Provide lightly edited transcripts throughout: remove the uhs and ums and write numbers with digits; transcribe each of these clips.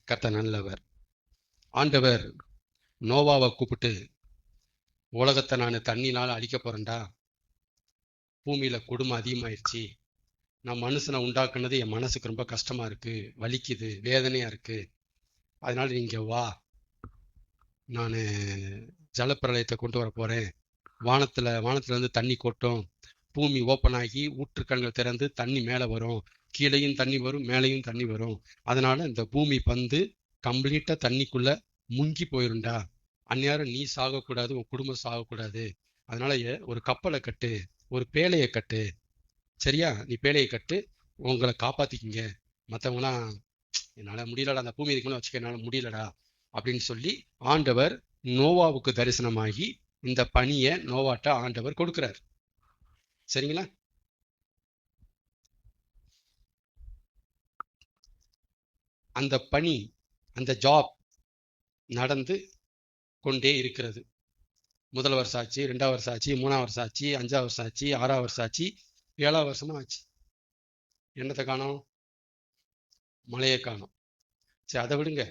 கர்த்தர் நல்லவர். ஆண்டவர் நோவாவை கூப்பிட்டு, உலகத்தை நான் தண்ணினால அழிக்க போறேன்டா, பூமியில கொடுமை அதிகமாயிருச்சு, நான் மனுஷனை உண்டாக்குனது என் மனசுக்கு ரொம்ப கஷ்டமா இருக்கு, வலிக்குது, வேதனையா இருக்கு, அதனால நீங்க வா, நான் ஜலப்பிரளயத்தை கொண்டு வர போறேன், வானத்துல இருந்து தண்ணி கொட்டும், பூமி ஓப்பன் ஆகி ஊற்றுக்கண்கள் திறந்து தண்ணி மேலே வரும், கீழேயும் தண்ணி வரும், மேலேயும் தண்ணி வரும், அதனால இந்த பூமி பந்து கம்ப்ளீட்டா தண்ணிக்குள்ள முங்கி போயிருண்டா, அந்நேரம் நீ சாகக்கூடாது, உன் குடும்பம் சாகக்கூடாது, அதனால ஒரு கப்பலை கட்டு, ஒரு பேழையை கட்டு, சரியா, நீ பேழையை கட்டு, உங்களை காப்பாத்திக்கிங்க, மற்றவங்களாம் என்னால் முடியலடா, அந்த பூமி இதுக்குள்ள வச்சுக்க என்னால் முடியலடா அப்படின்னு சொல்லி ஆண்டவர் நோவாவுக்கு தரிசனமாகி இந்த பணியை நோவாட்ட ஆண்டவர் கொடுக்கிறார். சரிங்களா? அந்த பணி, அந்த ஜாப் நடந்து கொண்டே இருக்கிறது. முதல் வருஷம் ஆச்சு, 2வது வருஷம் ஆச்சு, 3வது வருஷம் ஆச்சு, 5வது வருஷம் ஆச்சு, 6வது வருஷம் ஆச்சு, 7வது வருஷமும் ஆச்சு. என்னத்தை காணோம்? மழையை காணோம். சரி, அதை விடுங்க.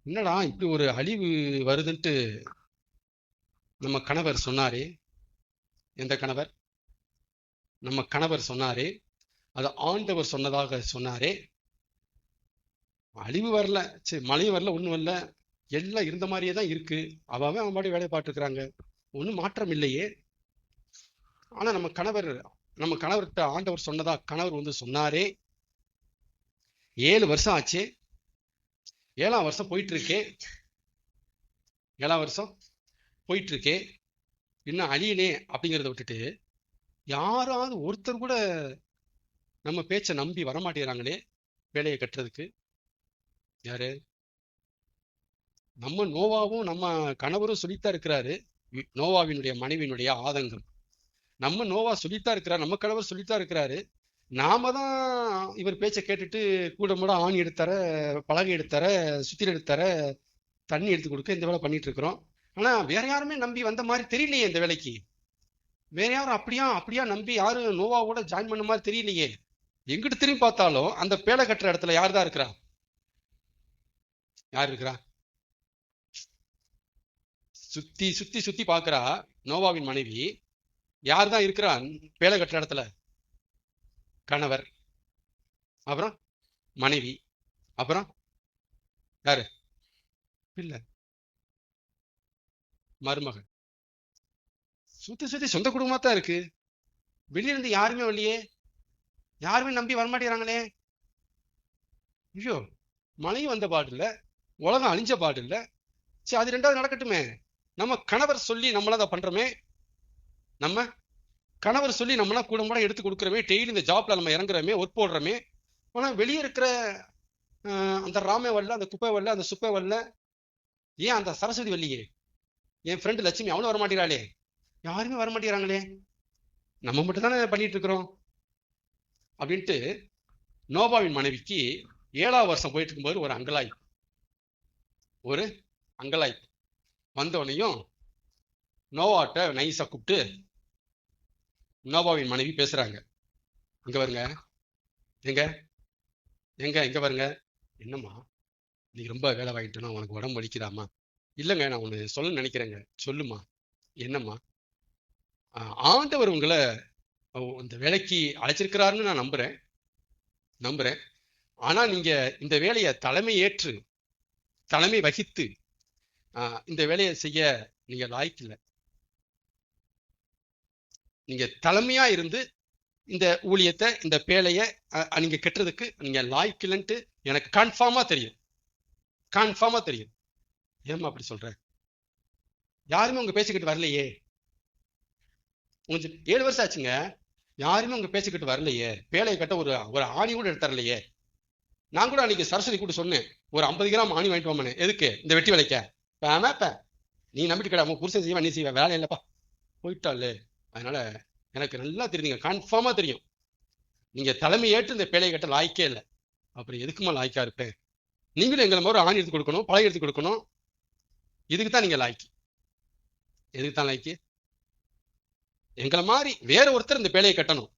என்னடா இப்படி ஒரு அழிவு வருதுன்ட்டு நம்ம கணவர் சொன்னாரே. எந்த கணவர்? நம்ம கணவர் சொன்னாரே, அது ஆண்டவர் சொன்னதாக சொன்னாரே. அழிவு வரல, சரி மழையும் வரல, ஒன்றும் வரல, எல்லாம் இருந்த மாதிரியே தான் இருக்கு, அவன் பாடி வேலையை பார்த்துருக்குறாங்க, ஒன்றும் மாற்றம் இல்லையே. ஆனா நம்ம கணவர்கிட்ட ஆண்டவர் சொன்னதா கணவர் வந்து சொன்னாரே. 7 வருஷம் ஆச்சு, 7ஆம் வருஷம் போயிட்டு இருக்கே, 7ஆம் வருஷம் போயிட்டு இருக்கே, இன்னும் அழியலே அப்படிங்கிறத விட்டுட்டு யாராவது ஒருத்தர் கூட நம்ம பேச்சை நம்பி வரமாட்டேங்கிறாங்களே வேலையை கட்டுறதுக்கு. யாரு? நம்ம நோவாவும் நம்ம கணவரும் சொல்லித்தான் இருக்கிறாரு. நோவாவினுடைய மனைவியினுடைய ஆதங்கம் நம்ம நோவா சொல்லித்தான் இருக்கிறார், நம்ம கணவர் சொல்லித்தான் இருக்கிறாரு. நாம தான் இவர் பேச்சை கேட்டுட்டு கூட மூட ஆணி எடுத்தர, பலகை எடுத்தர, சுத்திர எடுத்தர, தண்ணி எடுத்து கொடுக்க இந்த வேலை பண்ணிட்டு இருக்கிறோம். ஆனா வேற யாருமே நம்பி வந்த மாதிரி தெரியலையே இந்த வேலைக்கு. வேற யாரும் அப்படியா நம்பி யாரும் நோவாவோட ஜாயின் பண்ண மாதிரி தெரியலையே. எங்கிட்டு திரும்பி பார்த்தாலும் அந்த பேலை கட்டுற இடத்துல யார் தான் இருக்கிறா? யார் இருக்கிறா? சுத்தி சுத்தி சுத்தி பாக்குறா நோவாவின் மனைவி. யார் தான் இருக்கிறா பேலை கட்டுற இடத்துல? கணவர், அப்புறம் மனைவி, அப்புறம் யாரு? இல்ல, மருமகன். சுத்தி சுத்தி சொந்த குடும்பமா தான் இருக்கு. வெளியில இருந்து யாருமே வரலையே, யாருமே நம்பி வரமாட்டேங்கிறாங்களே. ஐயோ, மழையும் வந்த பாடு இல்ல, உலகம் அழிஞ்ச பாடு இல்ல. சரி, அது 2வது நடக்கட்டுமே. நம்ம கணவர் சொல்லி நம்மளாம் அதை பண்றோமே, நம்ம கணவர் சொல்லி நம்மளாம் கூட கூட எடுத்து கொடுக்குறோமே, டெய்லி இந்த ஜாப்ல நம்ம இறங்குறோமே, ஒர்க் போடுறோமே. ஆனா வெளியே இருக்கிற அந்த ராமே வரல, அந்த குப்பை வரல, அந்த சுப்பை வரல, ஏன் அந்த சரஸ்வதி வரலையே, என் ஃப்ரெண்டு லட்சுமி அவனும் வரமாட்டேங்கிறாளே, யாருமே வரமாட்டேங்கிறாங்களே, நம்ம மட்டும் தானே பண்ணிட்டு இருக்கிறோம் அப்படின்ட்டு நோவாவின் மனைவிக்கு 7ஆம் வருஷம் போயிட்டு இருக்கும்போது ஒரு அங்கலாய் வந்தவனையும் நோவாட்ட நைஸா கூப்பிட்டு நோவாவின் மனைவி பேசுறாங்க. இங்க வருங்க, எங்க எங்க எங்க வருங்க, என்னம்மா நீ ரொம்ப வேலை வாங்கிட்டோன்னா உனக்கு உடம்பு வலிக்குதாம்மா? இல்லைங்க, நான் ஒன்று சொல்ல நினைக்கிறேங்க. சொல்லுமா, என்னம்மா? ஆண்டவர் உங்களை இந்த வேலைக்கு அழைச்சிருக்கிறாருன்னு நான் நம்புறேன். ஆனா நீங்க இந்த வேலையை தலைமை வகித்து இந்த வேலையை செய்ய நீங்க லாய்க்கில்லை. நீங்க தலைமையா இருந்து இந்த ஊழியத்தை, இந்த பேழையை நீங்க கெட்டுறதுக்கு நீங்க லாய்க்கில்லைன்ட்டு எனக்கு கன்ஃபார்மா தெரியும். ஏமா அப்படி சொல்ற? யாருமே உங்க பேசிக்கிட்டு வரலையே. கொஞ்சம் 7 வருஷம் ஆச்சுங்க, யாருமே உங்க பேசிக்கிட்டு வரலையே. பேழையை கட்ட ஒரு ஆணி கூட எடுத்துறலையே. நான் கூட அன்னைக்கு சரஸ்வதி கூட சொன்னேன், ஒரு 50 கிராம் ஆணி வாங்கிட்டு வாமனே. எதுக்கு? இந்த வெட்டி வேலைக்க. நீ நம்பிட்டு கடை புருஷன் செய்வா, நீ செய்வ, வேலை இல்லப்பா, போயிட்டாலே. அதனால எனக்கு நல்லா தெரியுங்க, கன்ஃபார்மா தெரியும், நீங்க தலைமை ஏற்று இந்த பேழையை கட்ட லாய்க்கே இல்லை. அப்புறம் எதுக்குமா லாய்க்கா இருப்பேன்? நீங்களும் எங்களை மாதிரி ஆணி எடுத்து கொடுக்கணும், பழகி எடுத்து கொடுக்கணும். இதுக்கு தான் நீங்க லாய்க்கு. எதுக்கு தான் லாய்க்கு? எங்களை மாதிரி வேற ஒருத்தர் இந்த பேழையை கட்டணும்.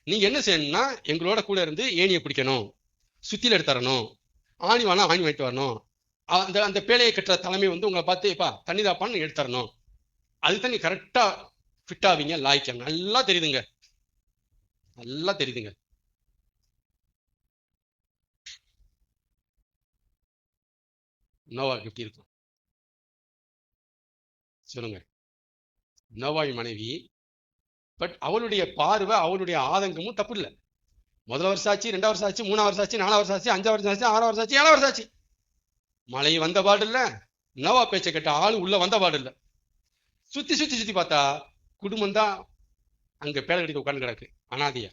நீங்க என்ன செய்யணும்னா எங்களோட கூட இருந்து ஏணியை பிடிக்கணும், சுத்தில எடுத்துறணும், ஆணி வேணா ஆணி வாங்கிட்டு வரணும். அந்த அந்த பேழையை கட்டுற தலைமை வந்து உங்களை பார்த்து எப்பா தண்ணி தாப்பான்னு எடுத்துறணும். அதுதான் நீ கரெக்டா ஃபிட் ஆவீங்க, லாய்க்க. நல்லா தெரியுதுங்க, நல்லா தெரியுதுங்க. நோவா எப்படி இருக்கும் சொல்லுங்க? நோவாவின் மனைவி, பட் அவளுடைய பார்வை, அவளுடைய ஆதங்கமும் தப்பு இல்லை. முதல் வருஷம் ஆச்சு, 2 வருஷம் ஆச்சு, 3 வருஷம் ஆச்சு, 4 வருஷம் ஆச்சு, 5 வருஷம் ஆச்சு, 6 வருஷம் ஆச்சு, 7 வருஷம் ஆச்சு. மழை வந்த பாடு இல்ல, நோவா பேச்ச கேட்ட ஆளு உள்ள வந்த பாடு இல்ல. சுத்தி சுத்தி சுத்தி பார்த்தா குடும்பம் தான் அங்க பேட கட்டி உட்கார்ந்து கிடக்கு, அனாதையா.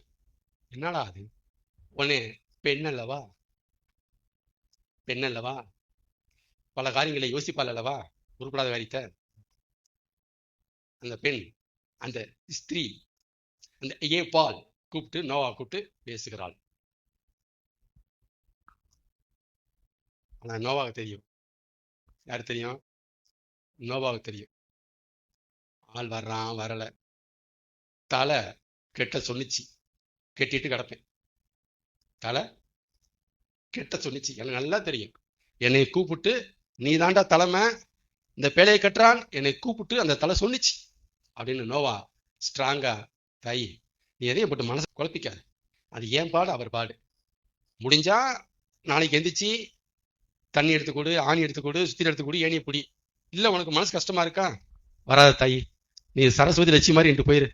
என்னடா அது? உடனே பெண் அல்லவா, பெண் அல்லவா, பல காரியங்களை யோசிப்பாள் அல்லவா, உருப்படாத காரியத்தை. அந்த பெண், அந்த ஸ்திரீ, அந்த ஏபால் கூப்பிட்டு நோவா கூப்பிட்டு பேசுகிறாள். ஆனா நோவாவுக்கு தெரியும். யாரு தெரியும்? நோவாவுக்கு தெரியும். ஆள் வர்றான் வரல, தலை கெட்ட சொன்னிச்சு, கெட்டிட்டு கிடப்பேன். தலை கெட்ட சொன்னிச்சு, எனக்கு நல்லா தெரியும். என்னை கூப்பிட்டு நீ தாண்டா தலைமை, இந்த பேழையை கட்டுறான், என்னை கூப்பிட்டு அந்த தலை சொன்னிச்சு அப்படின்னு நோவா ஸ்ட்ராங்கா, தாயி நீ எதையும் போட்டு மனசை குழப்பிக்காது, அது ஏன் பாடு அவர் பாடு. முடிஞ்சா நாளைக்கு எந்திரிச்சு தண்ணி எடுத்து கொடு, ஆணி எடுத்து கொடு, சுத்தி எடுத்து கொடு, ஏணியை பிடி. இல்ல உனக்கு மனசு கஷ்டமா இருக்கா, வராத தாயி, நீ சரஸ்வதி லட்சுமி மாதிரி என்று போயிரு,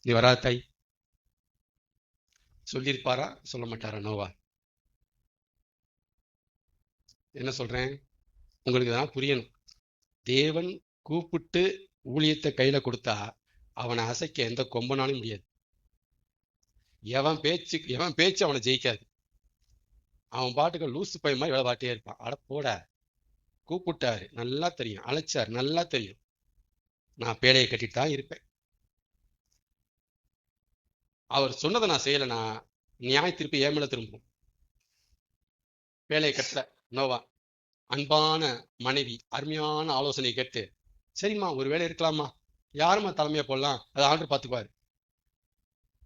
நீ வராத தாய். சொல்லியிருப்பாரா சொல்ல மாட்டாரா நோவா? என்ன சொல்றேன் உங்களுக்கு தான் புரியணும். தேவன் கூப்பிட்டு ஊழியத்தை கையில கொடுத்தா அவனை அசைக்க எந்த கொம்பனாலும் முடியாது. எவன் பேச்சு அவனை ஜெயிக்காது. அவன் பாட்டுக்கு லூசு பை மாதிரி வேலை பாட்டே இருப்பான். அட போட, கூப்பிட்டாரு நல்லா தெரியும், அழைச்சார் நல்லா தெரியும், நான் பேழையை கட்டிட்டு தான் இருப்பேன். அவர் சொன்னதை நான் செய்யலைன்னா நியாய திருப்பி ஏமல திரும்பும். பேழையை கட்டல நோவா, அன்பான மனைவி அருமையான ஆலோசனை கேட்டு, சரிம்மா ஒரு வேலை இருக்கலாமா, யாருமா தலைமையை போடலாம், அதை ஆண்டு பார்த்துக்குவாரு,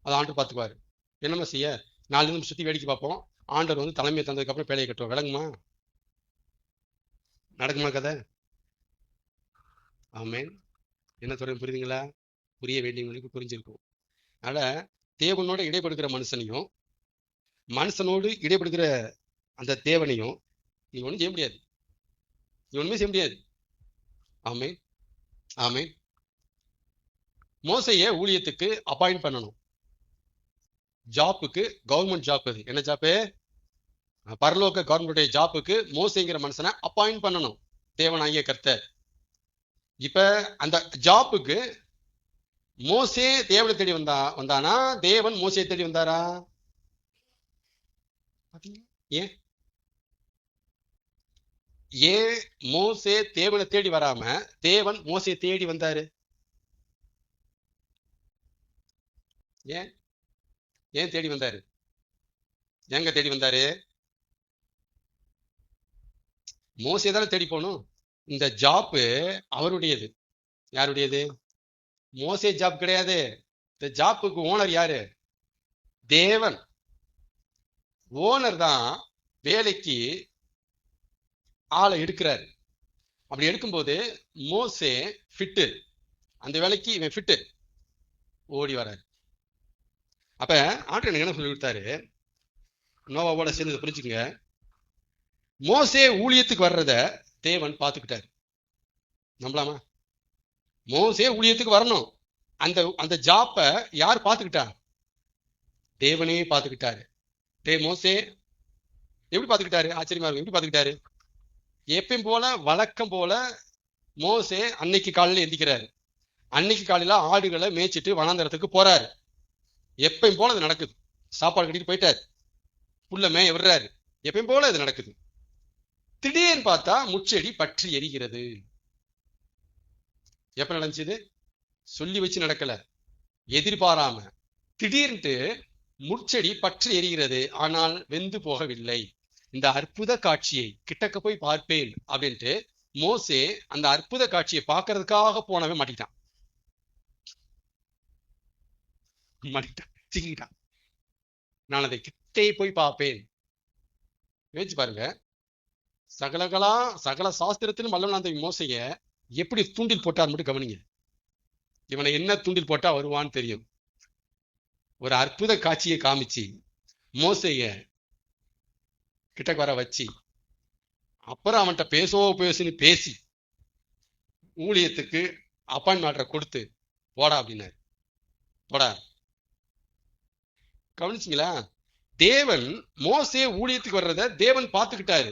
அதை ஆண்டு பார்த்துக்குவாரு. என்னம்மா செய்ய, 4 நிமிஷம் சுற்றி வேடிக்கை பார்ப்போம், ஆண்டவர் வந்து தலைமையை தந்ததுக்கு அப்புறம் பேழையை கட்டுவோம். விளங்குமா? நடக்குமா கதை? ஆமேன். என்ன சொல்றேன் புரியுதுங்களா? புரிய வேண்டியவங்களுக்கு புரிஞ்சிருக்கும். அதனால தேவனோட இடைப்படுகிற மனுஷனையும் மனுஷனோடு இடைப்படுகிற அந்த தேவனையும் நீ ஒன்றும் செய்ய முடியாது, நீ ஒண்ணுமே செய்ய முடியாது. ஆமேன் ஆமேன். மோசையை ஊழியத்துக்கு அப்பாயிண்ட் பண்ணணும், ஜாப்புக்கு, கவர்மெண்ட் ஜாப். அது என்ன ஜாப்பு? பரலோக கவர்மெண்ட் ஜாப்புக்கு மோசைங்கிற மனுஷனை அப்பாயிண்ட் பண்ணணும் தேவனாகிய கர்த்தர். இப்ப அந்த ஜாப்புக்கு மோசே தேவனை தேடி வந்தானா, தேவன் மோசையை தேடி வந்தாரா? ஏன் ஏன் மோசே தேவனை தேடி வராம தேவன் மோசையை தேடி வந்தாரு? ஏன் ஏன் தேடி வந்தாரு? எங்க தேடி வந்தாரு? மோசே தானே தேடி போகணும். இந்த ஜாப்பு அவருடையது. யாருடையது? மோசே ஜாப் கிடையாது. இந்த ஜாப்புக்கு ஓனர் யாரு? தேவன். ஓனர் தான் வேலைக்கு ஆளை எடுக்கிறாரு. அப்படி எடுக்கும்போது மோசே ஃபிட்டு, அந்த வேலைக்கு இவன் ஃபிட்டு, ஓடி வராரு. அப்ப ஆண்டு எனக்கு என்ன சொல்லி கொடுத்தாரு, நோவாவோட சேர்ந்து புரிஞ்சுக்குங்க. மோசே ஊழியத்துக்கு வர்றத தேவன் பார்த்துக்கிட்டாரு. நம்பலாமா? மோசே ஊழியத்துக்கு வரணும், அந்த அந்த ஜாப்பை யார் பார்த்துக்கிட்டா? தேவனே பார்த்துக்கிட்டாரு. மோசே எப்படி பார்த்துக்கிட்டாரு? ஆச்சரியமா இருக்கும். எப்படி பார்த்துக்கிட்டாரு? எப்பயும் போல வழக்கம் போல மோசே அன்னைக்கு காலையில எந்திக்கிறாரு, அன்னைக்கு காலையில ஆடுகளை மேய்ச்சிட்டு வனாந்தரத்துக்கு போறாரு. எப்பயும் போல அது நடக்குது. சாப்பாடு கட்டிட்டு போயிட்டாரு, புல்ல மேய விடுறாரு, எப்பயும் போல இது நடக்குது. திடீர்னு பார்த்தா முச்செடி பற்றி எரிகிறது. எப்ப நடந்துச்சு? சொல்லி வச்சு நடக்கல, எதிர்பாராம திடீர்னு முச்செடி பற்றி எரிகிறது, ஆனால் வெந்து போகவில்லை. இந்த அற்புத காட்சியை கிட்டக்க போய் பார்ப்பேன் அப்படின்ட்டு மோசே அந்த அற்புத காட்சியை பார்க்கறதுக்காக போனவன் மாட்டிக்கிட்டான், சிக்கிட்டான். நான் அதை கிட்டே போய் பார்ப்பேன், யோசிச்சு பாருங்க. சகல சாஸ்திரத்திலும் வல்லவனான அந்த மோசைய எப்படி தூண்டில் போட்டார் மட்டும் கவனிங்க. இவனை என்ன தூண்டில் போட்டா வருவான்னு தெரியும். ஒரு அற்புத காட்சியை காமிச்சு மோசைய கிட்டக்கு வர வச்சு, அப்புறம் அவன்கிட்ட பேசுன்னு பேசி ஊழியத்துக்கு அப்பாயின்மெண்ட் கொடுத்து போடா அப்படின்னாரு. போடா. கவனிச்சிங்களா? தேவன் மோசே ஊழியத்துக்கு வர்றத தேவன் பார்த்துக்கிட்டாரு.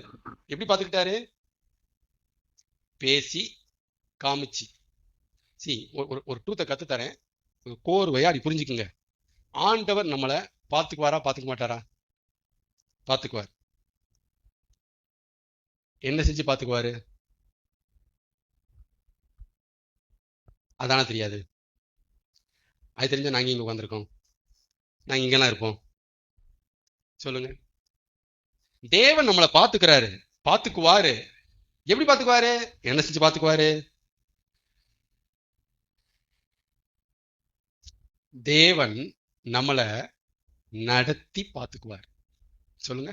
எப்படி பார்த்துக்கிட்டாரு? பேசி காமிச்சு. ஒரு டூத்தை கத்து தரேன், கோர்வையா அப்படி புரிஞ்சுக்குங்க. ஆண்டவர் நம்மளை பார்த்துக்குவாரா பார்த்துக்க மாட்டாரா? பார்த்துக்குவார். என்ன செஞ்சு பார்த்துக்குவாரு? அதான தெரியாது. அது தெரிஞ்சா நாங்க இங்க உட்காந்துருக்கோம், நாங்க இங்கெல்லாம் இருப்போம். சொல்லுங்க. தேவன் நம்மளை பார்த்துக்கிறாரு, பார்த்துக்குவாரு. எப்படி பார்த்துக்குவாரு? என்ன செஞ்சு பார்த்துக்குவாரு? தேவன் நம்மளை நடத்தி பார்த்துக்குவார். சொல்லுங்க.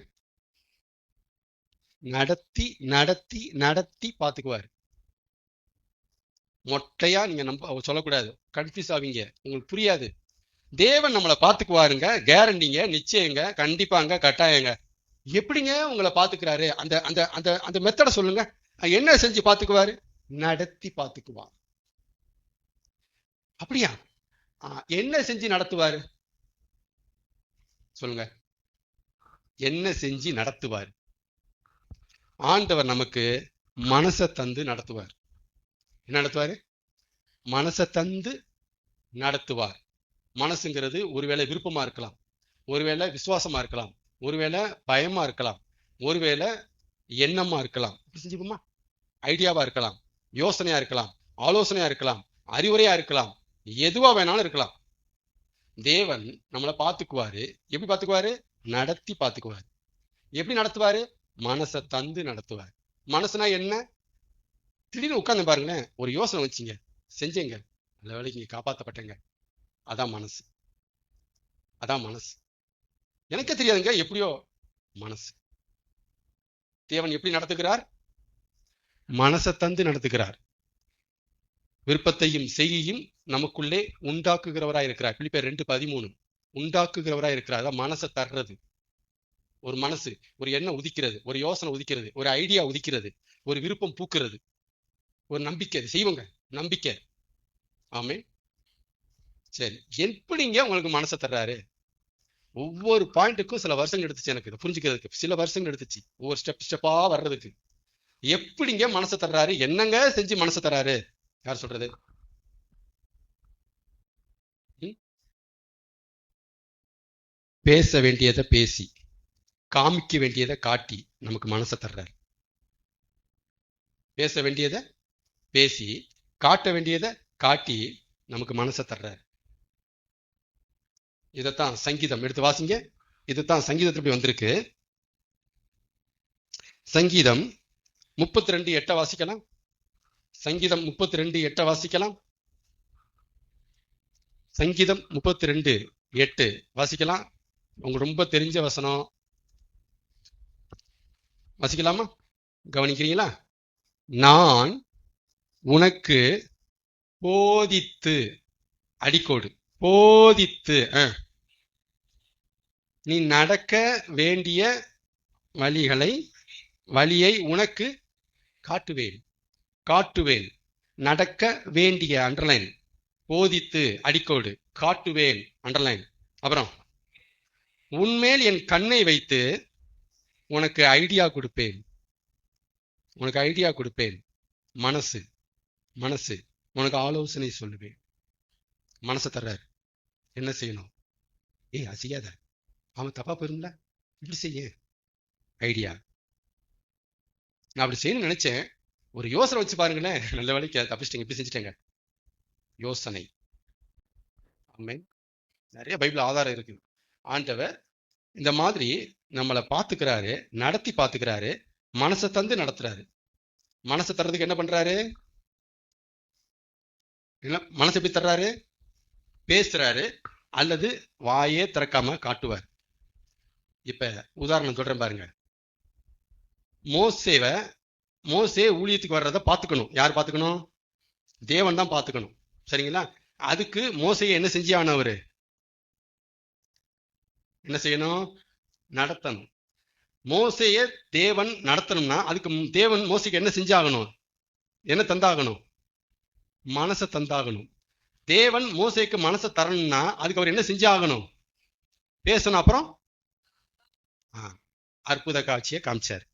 நடத்தி நடத்தி நடத்தி பார்த்துக்குவார். மொட்டையா நீங்க சொல்லக்கூடாது, கன்ஃபியூஸ் ஆவீங்க, உங்களுக்கு புரியாது. தேவன் நம்மளை பார்த்துக்குவாருங்க, கேரண்டிங்க, நிச்சயங்க, கண்டிப்பாங்க, கட்டாயங்க. எப்படிங்க உங்களை பார்த்துக்கிறாரு? அந்த அந்த அந்த அந்த மெத்தடை சொல்லுங்க. என்ன செஞ்சு பார்த்துக்குவாரு? நடத்தி பார்த்துக்குவார். அப்படியா? என்ன செஞ்சு நடத்துவாரு? சொல்லுங்க. என்ன செஞ்சு நடத்துவார்? ஆண்டவர் நமக்கு மனசை தந்து நடத்துவார். என்ன நடத்துவாரு? மனசை தந்து நடத்துவார். மனசுங்கிறது ஒருவேளை விருப்பமா இருக்கலாம், ஒருவேளை விசுவாசமா இருக்கலாம், ஒருவேளை பயமா இருக்கலாம், ஒருவேளை எண்ணமா இருக்கலாம், செஞ்சுப்போமா, ஐடியாவா இருக்கலாம், யோசனையா இருக்கலாம், ஆலோசனையா இருக்கலாம், அறிவுரையா இருக்கலாம், எதுவா வேணாலும் இருக்கலாம். தேவன் நம்மளை பார்த்துக்குவாரு. எப்படி பார்த்துக்குவாரு? நடத்தி பார்த்துக்குவாரு. எப்படி நடத்துவாரு? மனசை தந்து நடத்துவார். மனசுனா என்ன? திடீர்னு உட்கார்ந்து பாருங்களேன், ஒரு யோசனை வச்சிங்க, செஞ்சேங்க, நல்ல வேலைக்கு இங்க காப்பாற்றப்பட்டேங்க. அதான் மனசு. அதான் மனசு. எனக்கே தெரியாதுங்க, எப்படியோ மனசு. தேவன் எப்படி நடத்துகிறார்? மனசை தந்து நடத்துகிறார். விருப்பத்தையும் செய்கையும் நமக்குள்ளே உண்டாக்குகிறவராய் இருக்கிறார். பிலிப்பியர் 2:13. உண்டாக்குகிறவராய் இருக்கிறார். அதான் மனசை தர்றது. ஒரு மனசு, ஒரு எண்ணம் உதிக்கிறது, ஒரு யோசனை உதிக்கிறது, ஒரு ஐடியா உதிக்கிறது, ஒரு விருப்பம் பூக்கிறது, ஒரு நம்பிக்கை. செய்வோங்க, நம்பிக்கை. ஆமே. சரி, எப்படிங்க உங்களுக்கு மனசை தர்றாரு? ஒவ்வொரு பாயிண்ட்டுக்கும் சில வருஷங்கள் எடுத்துச்சு எனக்கு இதை புரிஞ்சுக்கிறதுக்கு. சில வருஷங்கள் எடுத்துச்சு ஒவ்வொரு ஸ்டெப்பா வர்றதுக்கு. எப்படிங்க மனசை தர்றாரு? என்னங்க செஞ்சு மனசை தர்றாரு? யார் சொல்றது? பேச வேண்டியதை பேசி, காமிக்க வேண்டியதை காட்டி நமக்கு மனசை தர்றாரு. பேச வேண்டியதை பேசி, காட்ட வேண்டியதை காட்டி நமக்கு மனசை தர்றாரு. இதைத்தான் சங்கீதம் எடுத்து வாசிங்க. இதுதான் சங்கீதத்தில் வந்திருக்கு. சங்கீதம் 32:8 வாசிக்கலாம். சங்கீதம் 32:8 வாசிக்கலாம். சங்கீதம் 32:8 வாசிக்கலாம். உங்களுக்கு ரொம்ப தெரிஞ்ச வசனம். வாசிக்கலாமா? கவனிக்கிறீங்களா? நான் உனக்கு போதித்து, அடிக்கோடு, போதித்து, நீ நடக்க வேண்டிய வழியை உனக்கு காட்டுவேன். நடக்க வேண்டிய அண்டர்லைன், போதித்து அடிக்கோடு, காட்டுவேன் அண்டர்லைன். அப்புறம் உன்மேல் என் கண்ணை வைத்து உனக்கு ஐடியா கொடுப்பேன். மனசு உனக்கு ஆலோசனை சொல்லுவேன். மனசை தர்றாரு. என்ன செய்யணும்? அசையாத, அவன் தப்பா போயிருந்தா இப்படி செய்ய ஐடியா. நான் அப்படி செய்யணும்னு நினைச்சேன், ஒரு யோசனை வச்சு பாருங்களேன், நல்ல வேலைக்கு தப்பிச்சிட்டேங்க, இப்படி செஞ்சுட்டேங்க. யோசனை. ஆமென். நிறைய பைபிள் ஆதாரம் இருக்கு. ஆண்டவர் இந்த மாதிரி நம்மளை பார்த்துக்கிறாரு, நடத்தி பார்த்துக்கிறாரு, மனசை தந்து நடத்துறாரு. மனசை தர்றதுக்கு என்ன பண்றாரு? மனசை எப்படி தர்றாரு? பேசுறாரு, அல்லது வாயே திறக்காம காட்டுவார். இப்ப உதாரணம் சொல்றேன் பாருங்க. மோசே ஊழியத்துக்கு வர்றதை பார்த்துக்கணும். யார் பார்த்துக்கணும்? தேவன் தான் பார்த்துக்கணும். சரிங்களா? அதுக்கு மோசையை என்ன செஞ்சாகணும்? அவரு என்ன செய்யணும்? நடத்தணும். மோசைய தேவன் நடத்தணும்னா அதுக்கு தேவன் மோசைக்கு என்ன செஞ்சாகணும்? என்ன தந்தாகணும்? மனசை தந்தாகணும். தேவன் மோசைக்கு மனசை தரணும்னா அதுக்கு அவர் என்ன செஞ்சாகணும்? பேசணும். அப்புறம் அற்புத காட்சியை காமிச்சார்.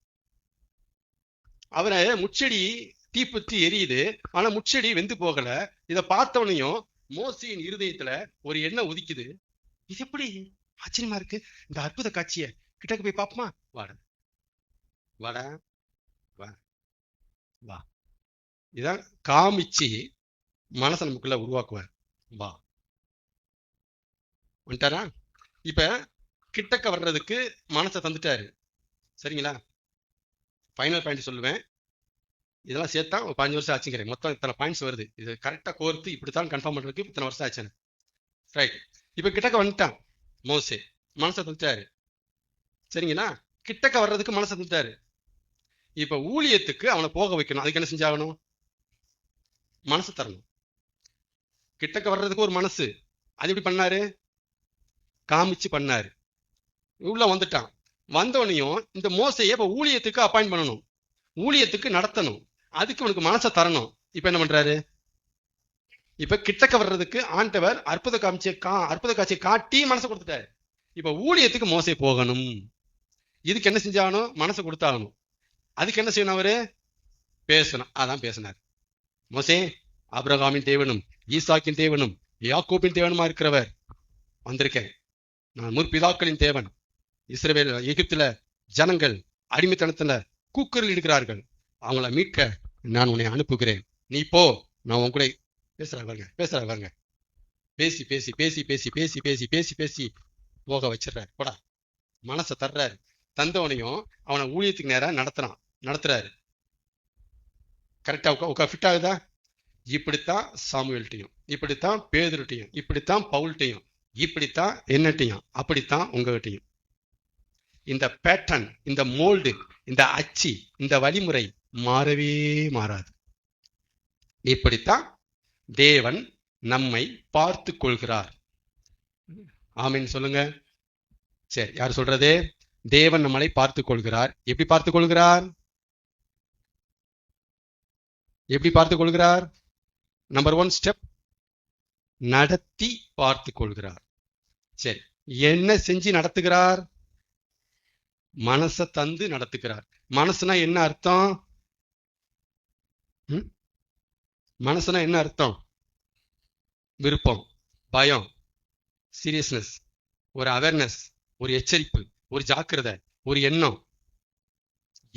அவரை முச்செடி தீப்பற்றி எரியுது, ஆனா முச்செடி வெந்து போகல. இதை பார்த்தவனையும் மோசையின் இருதயத்துல ஒரு எண்ணம் உதிக்குது. இது எப்படி ஆச்சரியமா இருக்கு, இந்த அற்புத காட்சிய கிட்டக்கு போய் பாப்போமா? வாட வாடா வா வா. இதான் காமிச்சு மனசை நமக்குள்ள உருவாக்குவார். வா வந்துட்டாரா? இப்ப கிட்டக்க வர்றதுக்கு மனசை தந்துட்டாரு. சரிங்களா? ஃபைனல் பாயிண்ட் சொல்லுவேன். இதெல்லாம் சேர்த்தா ஒரு 15 வருஷம் ஆச்சுங்கிறேன். மொத்தம் இத்தனை பாயிண்ட்ஸ் வருது. இது கரெக்டா கோர்த்து இப்படித்தான் கன்ஃபார்ம் பண்றதுக்கு இத்தனை வருஷம் ஆச்சு. ரைட். இப்ப கிட்டக்க வந்துட்டான் மோசே, மனசை தந்துட்டாரு. சரிங்களா? கிட்டக்க வர்றதுக்கு மனசை தந்துட்டாரு. இப்ப ஊழியத்துக்கு அவனை போக வைக்கணும். அதுக்கு என்ன செஞ்சாகணும்? மனசு தரணும். கிட்டக்க வர்றதுக்கு ஒரு மனசு, அது எப்படி பண்ணாரு? காமிச்சு பண்ணாரு. உள்ள வந்துட்டான். வந்தவனையும் இந்த மோசையை இப்ப ஊழியத்துக்கு அப்பாயிண்ட் பண்ணணும், ஊழியத்துக்கு நடத்தணும். அதுக்கு அவனுக்கு மனசை தரணும். இப்ப என்ன பண்றாரு? இப்ப கிட்டக்க வர்றதுக்கு ஆண்டவர் அற்புத காட்சியை காட்டி மனசை கொடுத்துட்டாரு. இப்ப ஊழியத்துக்கு மோசை போகணும். இதுக்கு என்ன செஞ்சாகணும்? மனசை கொடுத்தாகணும். அதுக்கு என்ன செய்யணும்? அவரு பேசணும். அதான் பேசினார். மோசே, ஆபிரகாமின் தேவனும் ஈசாக்கின் தேவனும் யாக்கோபின் தேவனுமா இருக்கிறவர் வந்திருக்கேன். நான் முற்பிதாக்களின் தேவன். இஸ்ரவேல் எகிப்துல ஜனங்கள் அடிமைத்தனத்துல கூக்குரல் இடுகிறார்கள். அவங்கள மீட்க நான் உன்னை அனுப்புகிறேன். நீ போ. நான் உன் கூட பேசுறாங்க. பேசி பேசி பேசி பேசி பேசி பேசி பேசி பேசி போக வச்சிடறாரு. போடா. மனசை தர்றாரு. தந்தவனையும் அவனை ஊழியத்துக்கு நேரம் நடத்துறாரு. கரெக்டா ஃபிட் ஆகுதா? இப்படித்தான் சாமுவேல்ட்டையும், இப்படித்தான் பேதுருட்டையும், இப்படித்தான் பவுல்ட்டையும், இப்படித்தான் என்னட்டையும், அப்படித்தான் உங்ககிட்டையும். இந்த பேட்டர்ன், இந்த மோல்டு, இந்த அச்சு, இந்த வழிமுறை மாறவே மாறாது. இப்படித்தான் தேவன் நம்மை பார்த்து கொள்கிறார். ஆமீன் சொல்லுங்க. சரி, யார் சொல்றது? தேவன் நம்மளை பார்த்து கொள்கிறார். எப்படி பார்த்து கொள்கிறார்? எப்படி பார்த்து கொள்கிறார்? நம்பர் 1 ஸ்டெப், நடத்தி பார்த்து கொள்கிறார். சரி, என்ன செஞ்சு நடத்துகிறார்? மனசை தந்து நடத்துகிறார். மனசுனா என்ன அர்த்தம்? மனசுனா என்ன அர்த்தம்? விருப்பம், பயம், சீரியஸ்னஸ், ஒரு அவேர்னஸ், ஒரு எச்சரிப்பு, ஒரு ஜாக்கிரதை, ஒரு எண்ணம்,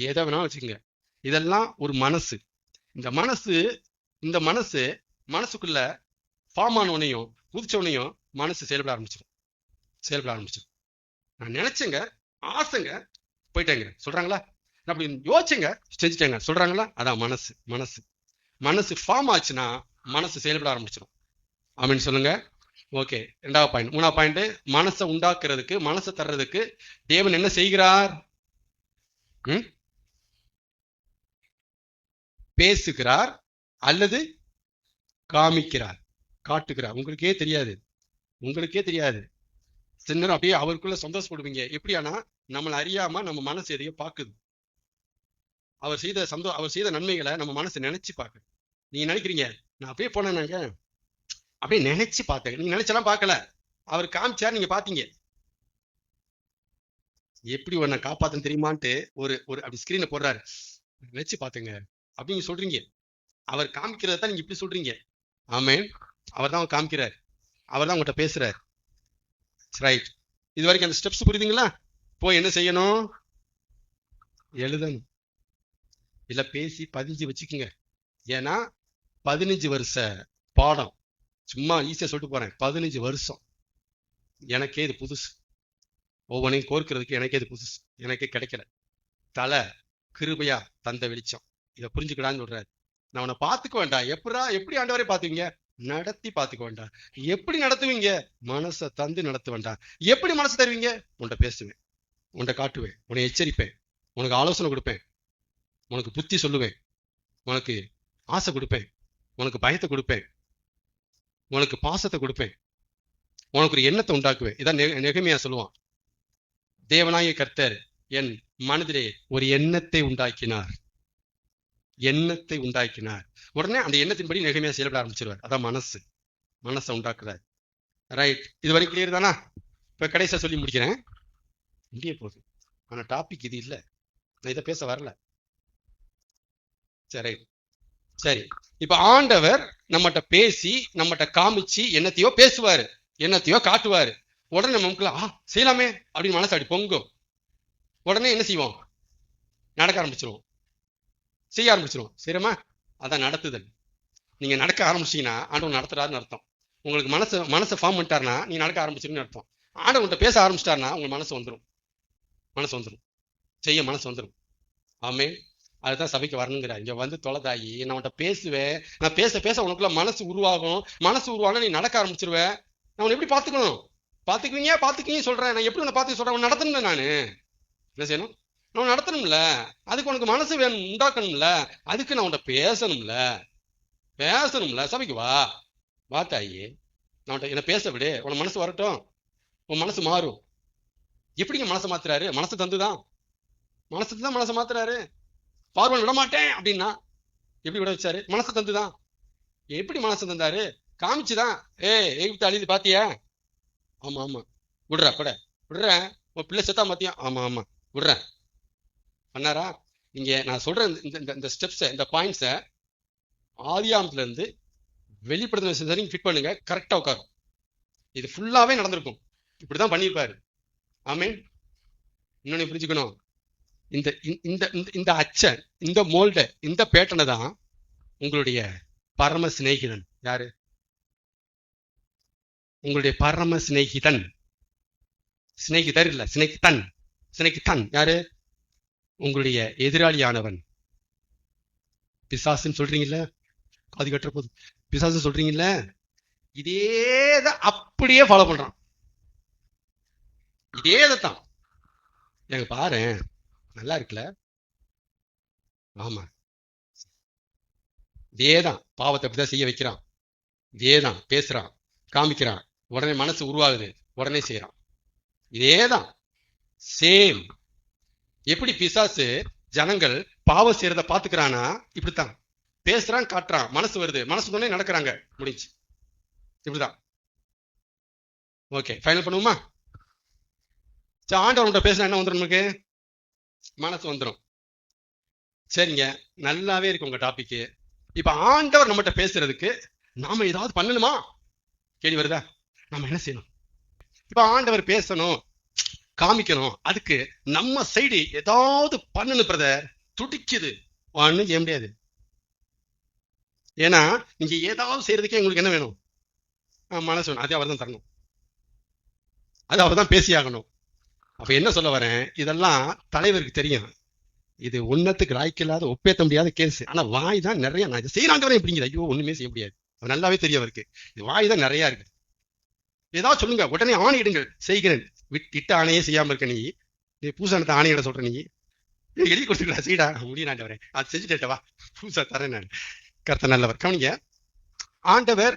எதை வேணாலும் வச்சுக்கோங்க. இதெல்லாம் ஒரு மனசு. இந்த மனசுக்குள்ள ஃபார்ம் ஆனவனையும் குதிச்சவனையும் மனசு செயல்பட ஆரம்பிச்சிடும். நான் நினைச்சேங்க, ஆசைங்க, போயிட்டேங்க சொல்றாங்களா? நான் அப்படி யோசிச்சேங்க, செஞ்சுட்டேங்க சொல்றாங்களா? அதான் மனசு ஃபார்ம் ஆச்சுன்னா மனசு செயல்பட ஆரம்பிச்சிடும். ஆமீன் சொல்லுங்க. ஓகே, 2வது பாயிண்ட். 3வது பாயிண்ட், மனசை உண்டாக்குறதுக்கு, மனசை தர்றதுக்கு தேவன் என்ன செய்கிறார்? பேசுகிறார் அல்லது காமிக்கிறார், காட்டுகிறார். உங்களுக்கே தெரியாது. சின்ன அப்படியே அவருக்குள்ள சந்தோஷப்படுவீங்க. எப்படியானா, நம்மளை அறியாம நம்ம மனசு எதையோ பாக்குது. அவர் செய்த நன்மைகளை நம்ம மனசு நினைச்சு பாக்குது. நீங்க நினைக்கிறீங்க, நான் அப்படியே போனேன்னாங்க, அப்படியே நினைச்சு பார்த்தேன். நீங்க நினைச்செல்லாம் பார்க்கல, அவர் காமிச்சார், நீங்க பாத்தீங்க. எப்படி உன்னை காப்பாத்தன்னு தெரியுமான்ட்டு ஒரு அப்படி ஸ்கிரீனை போடுறாரு, நினைச்சு பாத்துங்க அப்படின்னு சொல்றீங்க. அவர் காமிக்கிறதான் நீங்க இப்படி சொல்றீங்க. ஆமேன். அவர் தான் காமிக்கிறார், அவர் தான் உங்கள்கிட்ட பேசுறார். ரைட். இது வரைக்கும் அந்த ஸ்டெப்ஸ் புரியுதுங்களா? போய் என்ன செய்யணும்? எழுதணும், இல்ல பேசி பதிஞ்சு வச்சுக்கோங்க. ஏன்னா 15 வருஷ பாடம் சும்மா ஈஸியா சொல்லிட்டு போறேன். 15 வருஷம் எனக்கே இது புதுசு. ஒவ்வொன்றையும் கோர்க்கிறதுக்கு எனக்கே இது புதுசு, எனக்கே கிடைக்கல. தலை கிருபையா தந்த வெளிச்சம், இதை புரிஞ்சுக்கலான்னு சொல்றாரு. நான் உன்னை பார்த்துக்க வேண்டாம். எப்படி ஆண்டவரே பார்த்துவீங்க? நடத்தி பார்த்துக்க வேண்டாம். எப்படி நடத்துவீங்க? மனசை தந்து நடத்த வேண்டாம். எப்படி மனசு தருவீங்க? உன்கிட்ட பேசுவேன், உன்கிட்ட காட்டுவேன், உன்னை எச்சரிப்பேன், உனக்கு ஆலோசனை கொடுப்பேன். உனக்கு புத்தி சொல்லுவேன், உனக்கு ஆசை கொடுப்பேன், உனக்கு பயத்தை கொடுப்பேன், உனக்கு பாசத்தை கொடுப்பேன், உனக்கு ஒரு எண்ணத்தை உண்டாக்குவேன். இதான் நெகமியா சொல்லுவான். தேவனாகிய கர்த்தர் என் மனதிலே ஒரு எண்ணத்தை உண்டாக்கினார், எண்ணத்தை உண்டாக்கினார். உடனே அந்த எண்ணத்தின்படி நெகமியா செயல்பட ஆரம்பிச்சிருவார். அதான் மனசை உண்டாக்குறார். ரைட், இது வரைக்கும் கிளியர் தானா? இப்ப கடைசியா சொல்லி முடிக்கிறேன், முடிய போகுது. ஆனா டாபிக் இது இல்லை, நான் இதை பேச வரல. சரி சரி, இப்ப ஆண்டவர் நம்மகிட்ட பேசி நம்மகிட்ட காமிச்சு என்னத்தையோ பேசுவாரு, என்னத்தையோ காட்டுவாரு. உடனே நமக்குள்ள செய்யலாமே அப்படின்னு மனசு அப்படி பொங்கும். உடனே என்ன செய்வோம்? நடக்க ஆரம்பிச்சிருவோம், செய்ய ஆரம்பிச்சிருவோம். சரிமா? அதான் நடத்துதல். நீங்க நடக்க ஆரம்பிச்சீங்கன்னா ஆண்டவன் நடத்துறாருன்னு அர்த்தம். உங்களுக்கு மனசை ஃபார்ம் பண்ணிட்டாருன்னா நீ நடக்க ஆரம்பிச்சிருன்னு அர்த்தம். ஆண்டவன்கிட்ட பேச ஆரம்பிச்சிட்டாருன்னா உங்களுக்கு மனசு வந்துடும், செய்ய மனசு வந்துடும். ஆமே, அதுதான் சபைக்கு வரணுங்கிற. இங்க வந்து தொலைதாயி நான் உன்கிட்ட பேசுவேன், நான் பேச பேச உனக்குள்ள மனசு உருவாகும். மனசு உருவானா நீ நடக்க ஆரம்பிச்சிருவேன். நான் உன்னை எப்படி பாத்துக்குவீங்க சொல்றேன். நான் எப்படி உன்னை பார்த்து சொல்றேன்? நடத்தணும்ல, நானு என்ன செய்யணும்? நான் நடத்தணும்ல, அதுக்கு உனக்கு மனசு வேணும், உண்டாக்கணும்ல, அதுக்கு நான் உன்கிட்ட பேசணும்ல. சபைக்கு வா தாயி, நான் என்ன பேச விடு, உன் மனசு வரட்டும், உன் மனசு மாறும். எப்படிங்க மனசை மாத்துறாரு? மனசு தந்துதான் மனசை மாத்துறாரு. பார்வன் விட மாட்டேன் அப்படின்னா எப்படி விட வச்சாரு? மனசு தந்துதான். எப்படி மனசு தந்தாரு? காமிச்சுதான். எகிப்து அழிது பாத்தியா? ஆமா விடுறேன். உன் பிள்ளை செத்தா மாத்தியா? ஆமா விடுறேன். பண்ணாரா? இங்க நான் சொல்றேன், இந்த ஸ்டெப்ஸை, இந்த பாயிண்ட்ஸை ஆதியாமத்துல இருந்து வெளிப்படுத்தின ஃபிட் பண்ணுங்க, கரெக்டா உட்காரும். இது ஃபுல்லாவே நடந்திருக்கும், இப்படிதான் பண்ணியிருப்பாரு. ஆமீன். இன்னொன்னு புரிஞ்சுக்கணும், இந்த அச்ச, இந்த மோல்ட, இந்த பேட்டனை தான் உங்களுடைய பரம சிநேகிதன். யாரு? உங்களுடைய பரம சிநேகிதன். சிநேகிதர் இல்ல, சிநேகிதன் யாரு? உங்களுடைய எதிராளியானவன். பிசாசுன்னு சொல்றீங்கல்ல, காது கட்டுற போது பிசாசு சொல்றீங்கல்ல, இதேதான் அப்படியே ஃபாலோ பண்றான். இதேதான். எனக்கு பாரு, நல்லா இருக்குல்ல? ஆமா, இதேதான். பாவத்தை அப்படிதான் செய்ய வைக்கிறான், இதேதான் பேசுறான், காமிக்கிறான். உடனே மனசு உருவாகுது, உடனே செய்யறான். இதேதான் சேம். எப்படி பிசாசு ஜனங்கள் பாவம் செய்யறத பாத்துக்கிறானா? இப்படித்தான் பேசுறான், காட்டுறான், மனசு வருது, மனசு உடனே நடக்கிறாங்க, முடிஞ்சு. இப்படிதான். ஓகே, ஃபைனல் பண்ணுவோமா? ஆண்டவன்கிட்ட பேசினா என்ன வந்துடும்? நமக்கு மனசு வந்துடும். சரிங்க, நல்லாவே இருக்கு உங்க டாபிக். இப்ப ஆண்டவர் நம்மகிட்ட பேசுறதுக்கு நாம ஏதாவது பண்ணணுமா? கேள்வி வருதா? நாம என்ன செய்யணும்? இப்ப ஆண்டவர் பேசணும், காமிக்கணும், அதுக்கு நம்ம சைடு ஏதாவது பண்ணணும். பிரதர் துடிக்குது, ஒன்னும் செய்ய முடியாது. ஏன்னா நீங்க ஏதாவது செய்யறதுக்கே உங்களுக்கு என்ன வேணும்? மனசு வேணும். அது அவர் தான் தரணும், அது அவர் தான் பேசியாகணும். அப்ப என்ன சொல்ல வரேன், இதெல்லாம் தலைவருக்கு தெரியும். இது உன்னத்துக்கு லாய்க்கில்லாத, ஒப்பேத்த முடியாத கேஸ். ஆனா வாய் தான் நிறைய. நான் இதை செய்யறாங்க எப்படிங்கிற, ஐயோ ஒண்ணுமே செய்ய முடியாது. அது நல்லாவே தெரிய அவருக்கு. இது வாய் தான் நிறைய இருக்கு. ஏதாவது சொல்லுங்க, உடனே ஆணையிடுங்கள், செய்கிறேன். இட்ட ஆணையே செய்யாம இருக்க நீ பூசானத்தை ஆணையிட சொல்ற. நீ எழுதி கொடுத்துக்கலாம், செய்டா, முடியும் ஆண்டவரே, அது செஞ்சுட்டேட்டவா, பூசா தரேன் நான். கர்த்தர் நல்லவர். கவனிங்க, ஆண்டவர்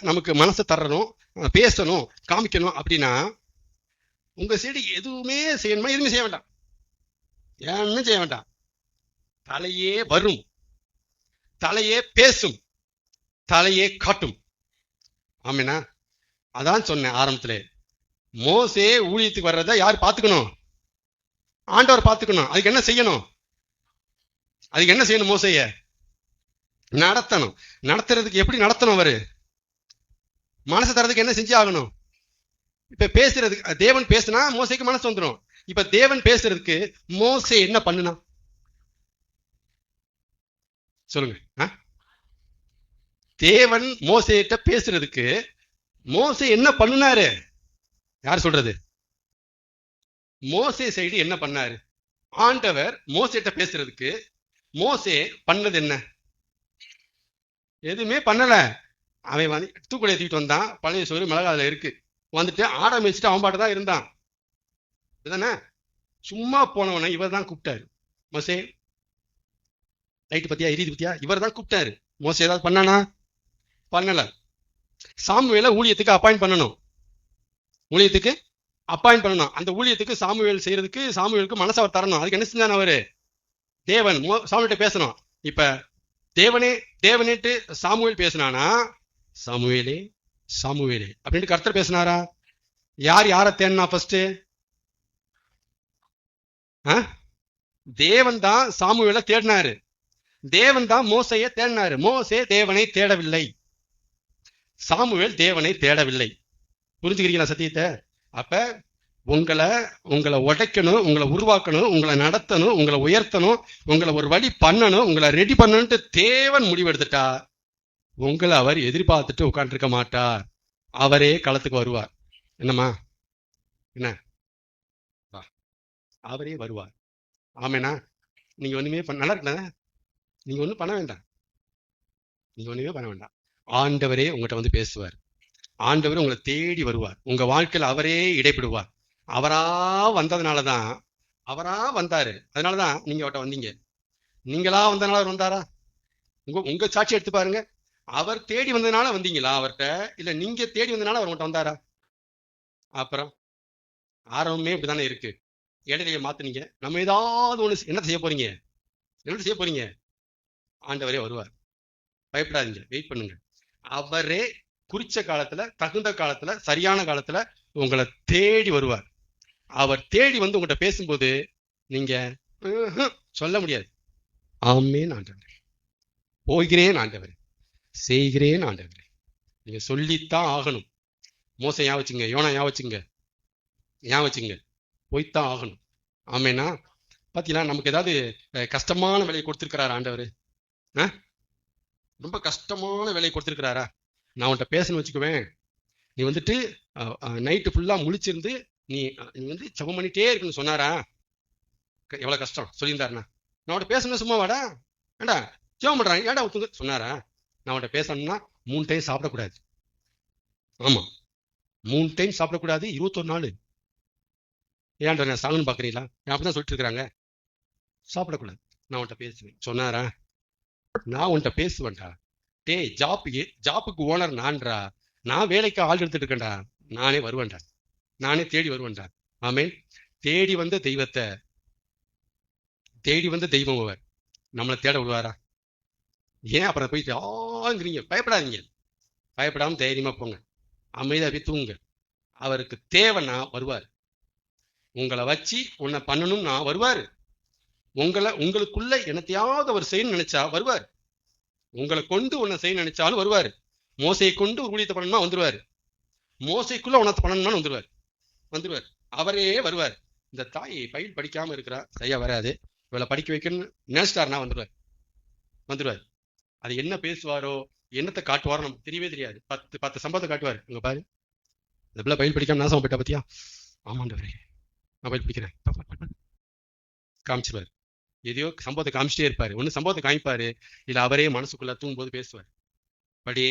நமக்கு மனசை தரணும், பேசணும், காமிக்கணும் அப்படின்னா உங்க சைடு எதுவுமே செய்யணுமா? எதுவுமே செய்ய வேண்டாம், ஏன்னு செய்ய வேண்டாம். தலையே வரும், தலையே பேசும், தலையே காட்டும். ஆமீனா? அதான் சொன்னேன் ஆரம்பத்துல, மோசே ஊழியத்துக்கு வர்றத யார் பாத்துக்கணும்? ஆண்டவர் பாத்துக்கணும். அதுக்கு என்ன செய்யணும்? மோசைய நடத்தணும். நடத்துறதுக்கு எப்படி நடத்தணும்? அவரு மனசு தரதுக்கு என்ன செஞ்சு ஆகணும்? இப்ப பேசுறதுக்கு தேவன் பேசுனா மோசைக்கு மனசு வந்துடும். இப்ப தேவன் பேசுறதுக்கு மோசே என்ன பண்ணுனா சொல்லுங்க? தேவன் மோசேட்ட பேசுறதுக்கு மோசே என்ன பண்ணுனாரு? யார் சொல்றது? மோசே சைடு என்ன பண்ணாரு? ஆண்டவர் மோசேட்ட பேசுறதுக்கு மோசே பண்ணது என்ன? எதுவுமே பண்ணல. அவன் வந்து தூக்குடைய தூக்கிட்டு வந்தான், பழைய சோறு மிளகா அதுல இருக்கு, வந்துட்டு ஆட மேய்ச்சிட்டு அவன் பாட்டு தான் இருந்தான். இதுதானே? சும்மா போனவனை இவர் தான் கூப்பிட்டாரு, மோசே லைட் பத்தியா எரியுது பத்தியா, இவர் தான் கூப்பிட்டாரு. மோசே ஏதாவது பண்ணானா? பண்ணல. சாமுவேலை ஊழியத்துக்கு அப்பாயிண்ட் பண்ணணும். ஊழியத்துக்கு அப்பாயிண்ட் பண்ணணும். அந்த ஊழியத்துக்கு சாமுவேல் செய்யறதுக்கு சாமுவேலுக்கு மனசு அவர் தரணும். அதுக்கு என்ன செஞ்சான் அவரு? தேவன் சாமுவேல்கிட்ட பேசணும். இப்ப தேவனே தேவனேட்டு சாமுவேல் பேசினானா, சாமுவேலே சாமுவேலே அப்படின்ட்டு கர்த்தர் பேசினாரா? யார் யாரை தேடினா ஃபர்ஸ்ட்? தேவன் தான் சாமுவேலை தேடினாரு. தேவன் தான் மோசைய தேடினாரு. மோசே தேவனை தேடவில்லை. சாமுவேல் தேவனை தேடவில்லை. புரிஞ்சுக்கிறீங்களா சத்தியத்தை? அப்ப உங்களை உடைக்கணும், உங்களை உருவாக்கணும், உங்களை நடத்தணும், உங்களை உயர்த்தணும், உங்களை ஒரு வழி பண்ணணும், உங்களை ரெடி பண்ணணும்ட்டு தேவன் முடிவெடுத்துட்டா உங்களை அவர் எதிர்பார்த்துட்டு உட்காந்துருக்க மாட்டார். அவரே களத்துக்கு வருவார். என்னம்மா என்ன? அவரே வருவார். ஆமேனா? நீங்க ஒண்ணுமே நல்லா இருக்கல, நீங்க ஒண்ணும் பண்ண வேண்டாம். நீங்க ஒண்ணுமே பண்ண வேண்டாம். ஆண்டவரே உங்கள்கிட்ட வந்து பேசுவார். ஆண்டவரே உங்களை தேடி வருவார். உங்க வாழ்க்கையில் அவரே இடைப்படுவார். அவரா வந்ததுனாலதான், அவரா வந்தாரு, அதனாலதான் நீங்க அவர்கிட்ட வந்தீங்க. நீங்களா வந்ததுனால அவர் வந்தாரா? உங்க சாட்சி எடுத்து பாருங்க. அவர் தேடி வந்ததுனால வந்தீங்களா அவர்கிட்ட, இல்ல நீங்க தேடி வந்ததுனால அவர் உங்கள்கிட்ட வந்தாரா? அப்புறம் ஆரம்பமே இப்படித்தானே இருக்கு. இடையிலேயே மாத்துனீங்க. நம்ம ஏதாவது ஒண்ணு என்ன செய்ய போறீங்க? என்ன செய்ய போறீங்க? ஆண்டவரே வருவார். பயப்படாதீங்க, வெயிட் பண்ணுங்க. அவரே குறிச்ச காலத்துல, தகுந்த காலத்துல, சரியான காலத்துல உங்களை தேடி வருவார். அவர் தேடி வந்து உங்கள்கிட்ட பேசும்போது நீங்க சொல்ல முடியாது. ஆமேன் ஆண்டவரே, போகிறேன் ஆண்டவரே, செய்கிறேன் ஆண்டவரே. நீங்க சொல்லித்தான் ஆகணும். மோசை ஞாபகம் வச்சுங்க, யோனா ஞாபகம் வச்சுங்க, ஞாபகம் வச்சுங்க, போய்த்தான் ஆகணும். ஆமேனா? பாத்தீங்களா, நமக்கு ஏதாவது கஷ்டமான வேலையை கொடுத்திருக்கிறாரா ஆண்டவர்? ரொம்ப கஷ்டமான வேலையை கொடுத்திருக்கிறாரா? நான் உன்கிட்ட பேசணும்னு வச்சுக்குவேன், நீ வந்துட்டு நைட்டு ஃபுல்லா முழிச்சிருந்து நீ வந்து ஜெபம் பண்ணிட்டே இருக்குன்னு சொன்னாரா? எவ்வளவு கஷ்டம் சொல்லியிருந்தாருண்ணா. நான் உன்கிட்ட பேசணும் சும்மா வாடா, ஏண்டா ஜெபம் பண்றாங்க ஏடா ஒத்துங்க சொன்னாரா? நான் உன்கிட்ட பேசணும்னா 3 டைம் சாப்பிடக்கூடாது. ஆமா, 3 டைம் சாப்பிடக்கூடாது, 21 நாள். ஏன்டா நான் சாகணும்னு பாக்குறீங்களா? அப்படிதான் சொல்லிட்டு இருக்கிறாங்க. சாப்பிடக்கூடாது. நான் உன்கிட்ட பேசுவேன் சொன்னாரா? நான் உன்கிட்ட பேசுவேன்டா. டேய், ஜாப்புக்கு ஓனர் நான்டா. நான் வேலைக்கு ஆள் எடுத்துட்டு இருக்கேன்டா. நானே வருவேன்டா, நானே தேடி வருவேன்டா. ஆமேன். தேடி வந்த தெய்வத்தை, தேடி வந்த தெய்வம் அவர் நம்மளை தேட விடுவாரா? ஏன் அப்புறம் போயிட்டு ஆங்கிறீங்க? பயப்படாதீங்க, பயப்படாம தைரியமா போங்க, அமைதியா போய் தூங்குங்க. அவருக்கு தேவைன்னா வருவார். உங்களை வச்சு உன்னை பண்ணணும்னா வருவாரு. உங்களுக்குள்ள என்னத்தையாவது அவர் செய்யணும்னு நினைச்சா வருவார். உங்களை கொண்டு உன்னை செய்ய நினைச்சாலும் வருவாரு. மோசையை கொண்டு ஒரு ஊழியத்தை பண்ணணுமா வந்துருவாரு. மோசைக்குள்ள உனத்தை பண்ணணும்னு வந்துருவார். அவரே வருவார். இந்த தாய் பயில் படிக்காம இருக்கிறா, சரியா வராது, இவளை படிக்க வைக்கணும்னு நினைச்சிட்டாருன்னா வந்துருவார். அது என்ன பேசுவாரோ, என்னத்தை காட்டுவாரோ நமக்கு தெரியவே தெரியாது. 10 சம்பவத்தை காட்டுவார். இங்க பாரு, இந்த பிள்ளை பயில் படிக்காம நாசம் போயிட்டா பத்தியா? ஆமாண்டவரே, நான் பயில் படிக்கிறேன் காமிச்சிருவார். எதையோ சம்பவத்தை காமிச்சிட்டே இருப்பாரு. ஒண்ணு சம்பவத்தை காமிப்பாரு, இல்ல அவரே மனசுக்குள்ள தூங்கும்போது பேசுவார். படி,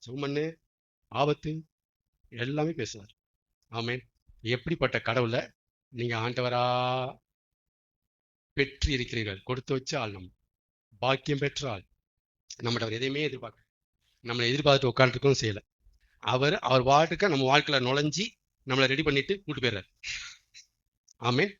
சும்மண்ணு, ஆபத்து, எல்லாமே பேசுவார். ஆமேன். எப்படிப்பட்ட கடவுளை நீங்க ஆண்டவரா பெற்று இருக்கிறீர்கள். கொடுத்து வச்ச ஆள், நம்ம பாக்கியம் பெற்ற ஆள். நம்மளவர் எதையுமே நம்மளை எதிர்பார்த்துட்டு உட்காந்துருக்கவும் செய்யல. அவர் வாழ்க்கை நம்ம வாழ்க்கையில நுழைஞ்சி நம்மளை ரெடி பண்ணிட்டு கூட்டு போயிடுறாரு. ஆமேன்.